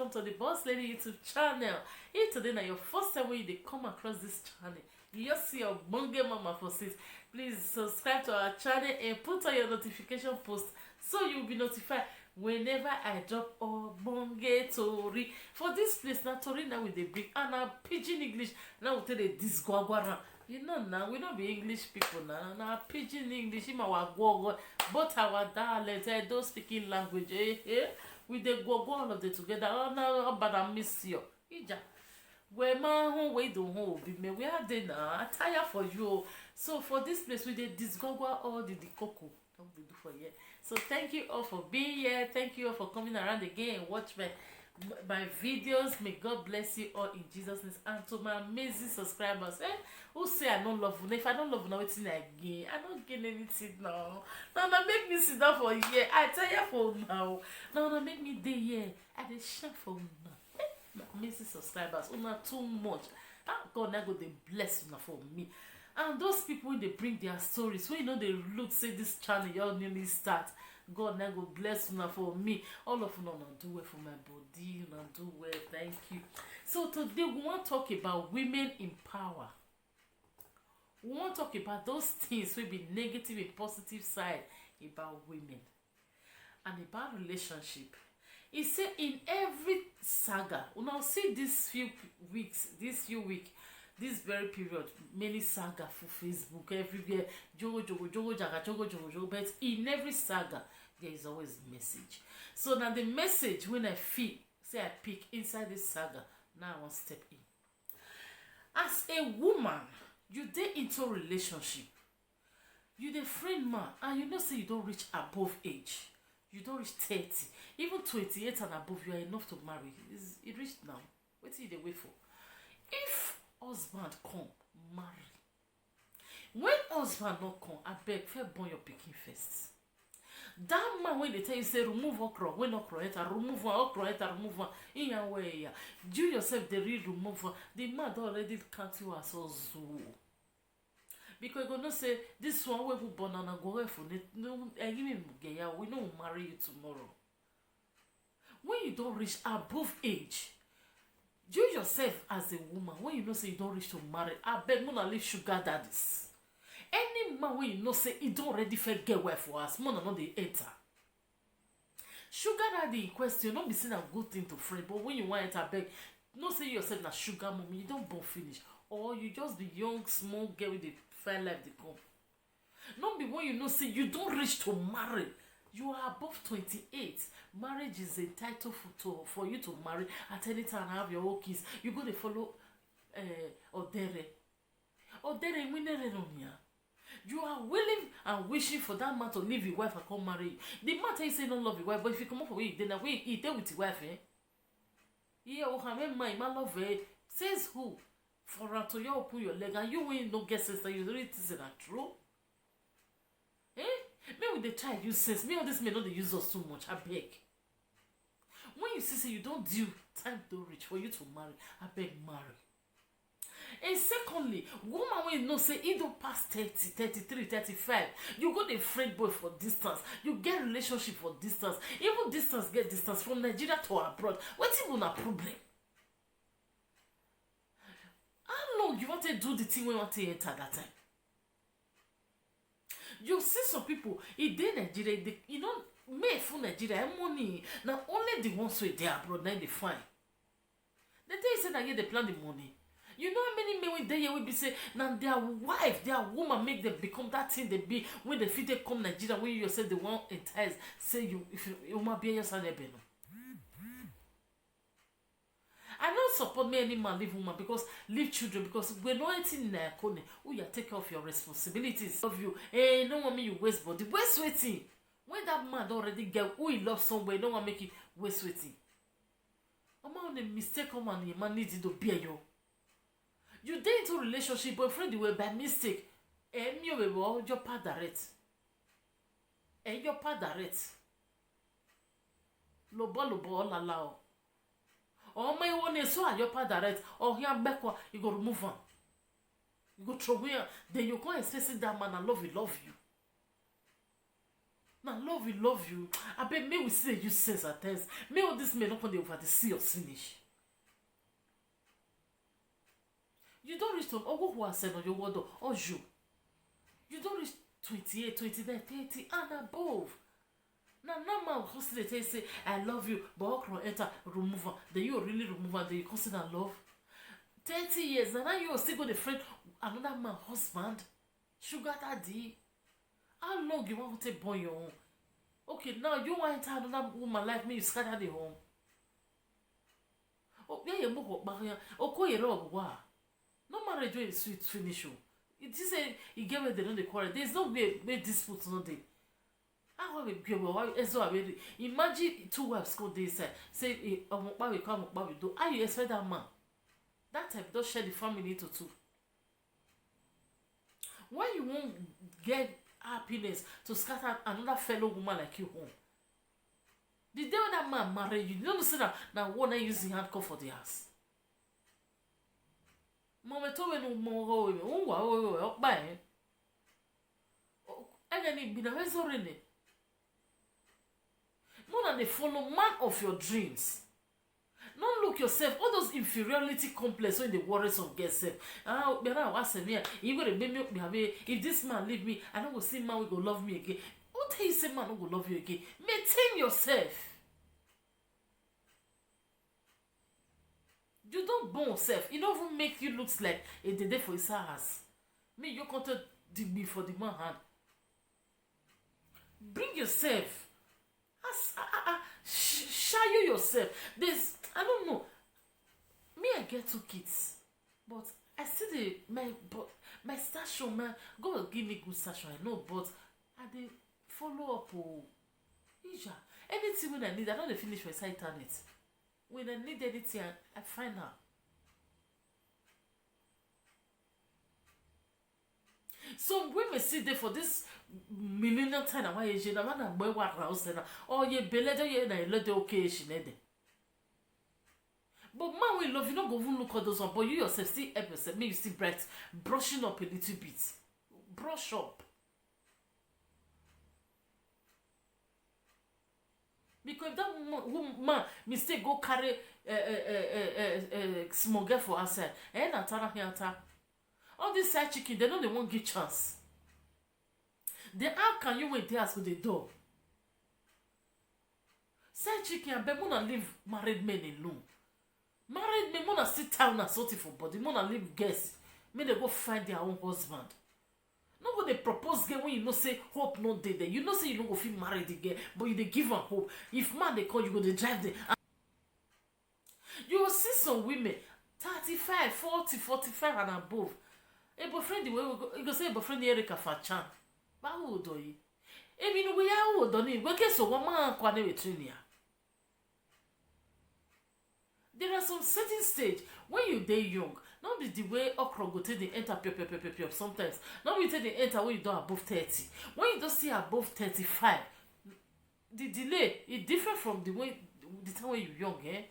welcome to the Boss Lady YouTube channel. If today now your first time when you come across this channel, you just see your bonge mama for sis. Please subscribe to our channel and put on your notification post so you'll be notified whenever I drop a bonge tori. For this place now tori now with the big and our pidgin English now we tell the disguagwara. You know now we don't be English people now pidgin English in our go both our dialect those speaking language we dey go all of them together. Oh no, how bad I miss you. Ija. Where man home we do home be me. We are there now. I tire for you. So for this place we dey discover all the cocoa. Don't we do for here. So thank you all for being here. Thank you all for coming around again and watch my videos. May God bless you all in Jesus' name. And to my amazing subscribers, who say I don't love you. If I don't love you now, it's again. I don't get anything now. Now make me sit down for a year. I tell you for now. Now make me day here. I dey share for now. My amazing subscribers, not too much. God now go dey bless you for me. And those people when they bring their stories, when you know they look say this channel y'all newly start. God now go bless you for me. All of you know do well for my body, do well. Thank you. So today we want to talk about women in power. We want to talk about those things will be negative and positive side about women and about relationship. He said in every saga, we now see this few weeks, this very period, many saga for Facebook, everywhere, jogo, but in every saga, there is always message. So now the message, when I feel, say I pick inside this saga, now I want to step in. As a woman, you dey into a relationship, you dey friend man, and you know say you don't reach above age, you don't reach 30, even 28 and above, you are enough to marry. It reached now. What you dey wait for? If husband come, marry. When husband not come, I beg, first born your pikin first. That man when they tell you say remove okra, when okra enter, remove one, okra enter, remove one. In your way, yeah. You yourself the real remove one. The man already count you as a zoo. Because you gonna say this one we will born and go away for it. No, we know marry you tomorrow. When you don't reach above age, you yourself as a woman, when you know say you don't reach to marry, I beg mona leave sugar daddies. Any man when you know say he don't ready for get well for us, mona not the enter. Sugar daddy in question, don't be seen a good thing to friend, but when you want it, I beg, no say yourself na sugar mommy, you don't born finish, or you just be young, small girl with the fine life they come. Not be when you know say you don't reach to marry. You are above 28. Marriage is entitled for you to marry at any time and have your own kids. You go to follow Odere. Odere winere on ya. You are willing and wishing for that man to leave your wife and come marry you. The man tell you say don't love your wife, but if you come up for it, then away he there with your wife, Yeah, my love says who? For her to you open your leg and you will no guess that you really is that true. Maybe they try use sense. Maybe this may not use us too much. I beg. When you say you don't do time to reach for you to marry, I beg marry. And secondly, woman when you know say you don't pass 30, 33, 35, you go the friend boy for distance. You get relationship for distance. Even distance get distance from Nigeria to abroad. What's even a problem? How long you want to do the thing when you want to enter that time? You see some people in Nigeria, you know, me for Nigeria, money. Now only the ones who they abroad, now they find. They tell you say that they plan the money. You know how many men when they will be say now their wife, their woman make them become that thing they be when they fit they come Nigeria when you yourself the one entice say you if you might be your son. I don't support me any man leave woman because leave children because we're not anything in their corner. Oh, you take care of your responsibilities of you. Hey, no one me you waste body. Waste waiting. When that man already get who he loves somewhere, no one make it waste waiting. A man on a mistake come and a man needs to bear you. You date into relationship, boyfriend you were by mistake. And you will your part direct. And your part direct. Lobo la lao. Or my one is so your part direct, or here backward, you go remove on. You go throw here, then you can't expect that man and love you. Now love you. I bet me we see the use sense at times. Me all this men not come dey over the see us finish. You don't reach to who has said on your word or you. You don't reach 28, 29, 30 and above. Now man will consider say I love you, but okro enter remove her. Then you really remove her, then you consider love. 30 years, and now you still go to friend another man husband, sugar daddy. How long you want to take born your own? Okay, now you want to enter another woman like me, you scatter the home. Oh, yeah, you move back here. Oh, call your dog. Wow. No marriage is sweet finish. It is a you get where they don't quarrel. There's no way dispute no day. I want to give away. Imagine two wives go this say, we come, we do. How you expect that man? That time don't share the family into two. When you won't get happiness to scatter another fellow woman like you home. The day when that man married you don't say that now one use the handcuff for the house. Mama told me no more buy. And then it be the rest already. More than they follow man of your dreams. Don't look yourself, all those inferiority complex when the worries of get self. You gonna make me if this man leave me, I don't go see man will go love me again. Who tell you say man will go love you again? Maintain yourself. You don't born yourself. It don't even make you look like a day for his house. Me, you can't dig me for the man hand. Bring yourself. Show you yourself. There's I don't know. Me, I get 2 kids, but I see my station, man. God give me good station, I know, but I dey follow up. Ija, anything when I need, I don't finish my site internet. When I need anything, I find out. Some women sit there for this millennial time. Why is she? Na man na boy what house na? Oh ye beledo ye na let okay she need. But man we love you not go even look at those one. But you yourself still help yourself. Maybe you still bright, brushing up a little bit. Brush up. Because if that man mistake go carry small girl for herself, na tara here. All these side chicken, they know they won't give chance. Then how can you wait there as with the door? Side chicken, I bet wanna leave married men alone. Married men wanna sit down and sort it for body. Wanna leave guests. May they go find their own husband. No go they propose girl when you know say hope no dey there. You know say you don't go feel married again, but you they give them hope. If man they call you go they drive them. You will see some women 35, 40, 45 and above. A boyfriend the way we go, you go say a boyfriend Erika Fachan. But how old are you? I mean we are old on it. We get so one man kwane between ya. There are some certain stage when you dey young. Not be the way okra go take the enter pure sometimes. Not be take the enter when you don't above 30. When you don't see above 35, the delay is different from the time when you're young, eh?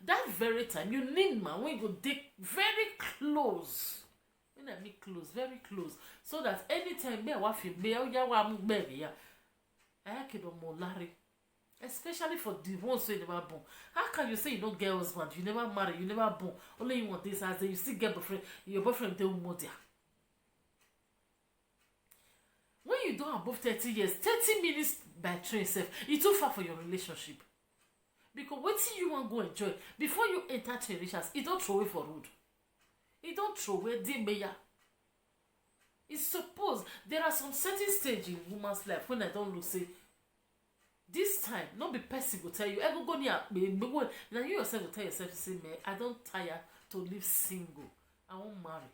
That very time you need man when you go dig very close. When I mean close, very close, so that anytime me wa fi me ya wa mu be ya, I can do more Larry. Especially for the ones who never born. How can you say you don't get husband, you never marry, you never born, only you want this as you still get boyfriend, your boyfriend tell you more there. When you don't above 30 years, 30 minutes by train self, it's too far for your relationship. Because what you want to go enjoy before you enter relations, it don't throw away for road. It don't throw away the mayor. It's supposed there are some certain stage in woman's life when I don't look say this time, not be person will tell you, I go near me. Now you yourself will tell yourself, say, man, I don't tire to live single. I won't marry.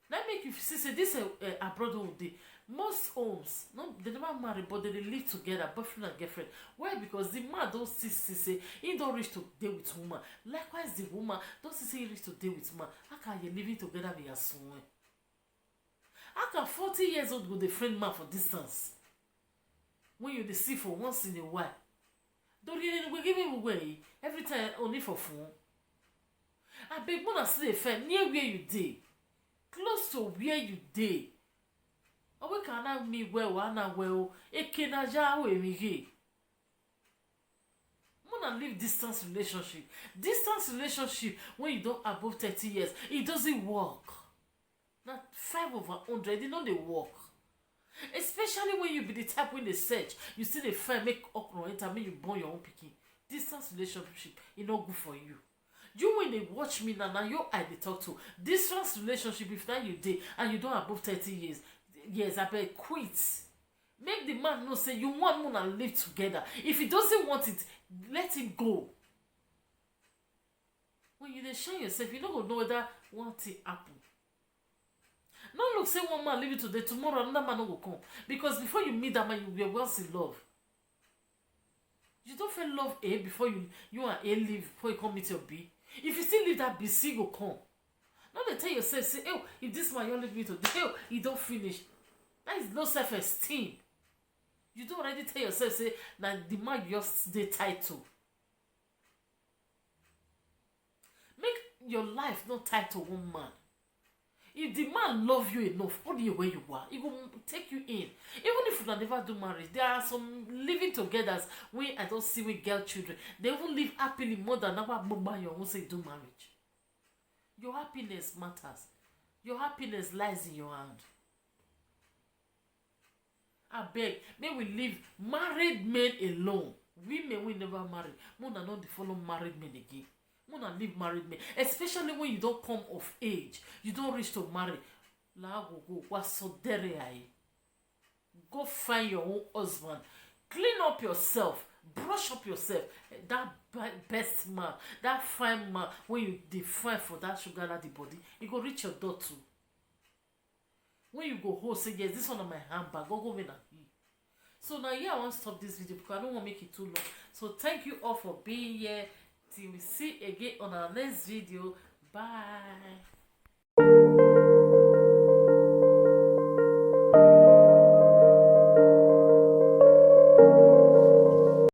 That make you see, this abroad all day. Most homes, no, they never marry, but they live together, boyfriend and girlfriend. Why? Because the man don't see say he don't reach to deal with woman. Likewise, the woman don't see he reach to deal with man. How can you living together with your son? How can 40 years old go the friend man for distance? When you see for once in a while, don't we give him away every time only for phone. I beg one see a friend near where you dey, close to where you dey. Owe kana mi well ana well ekena ja we mi he. Wanna live distance relationship. Distance relationship when you don't above 30 years, it doesn't work. Not 5/100, it don't they work. Especially when you be the type when they search, you see the friend make okro enter me you born your own picking. Distance relationship, it not good for you. You when they watch me now your eye they talk to. Distance relationship if that you did and you don't above 30 years, I bet quit. Make the man know say you want more and live together. If he doesn't want it, let him go. When you dey shine yourself, you no go know whether one thing happen. No look say one man leave you today, tomorrow another man no go come. Because before you meet that man, you were once in love. You don't feel love A before you and A leave before you come meet your B. If you still leave that B, C go come. Now they tell yourself, say, oh, if this man you leave me today, oh, he don't finish. That is no self-esteem. You don't already tell yourself, say, now the man you just stay tied to. Make your life not tied to one man. If the man love you enough, all the way you are, he will take you in. Even if you never do marriage, there are some living together when I don't see with girl children. They will live happily more than never mama you won't say do marriage. Your happiness matters. Your happiness lies in your hand. I beg, may we leave married men alone. Women will never marry. Mona not follow married men again. Mona leave married men. Especially when you don't come of age. You don't reach to marry. La go what's so dere. Go find your own husband. Clean up yourself. Brush up yourself. That best man, that fine man, when you define for that sugar daddy body, you go reach your door too. When you go home, say, yes, this one on my handbag, go in and eat. So now, I want to stop this video because I don't want to make it too long. So thank you all for being here. Till we see again on our next video. Bye.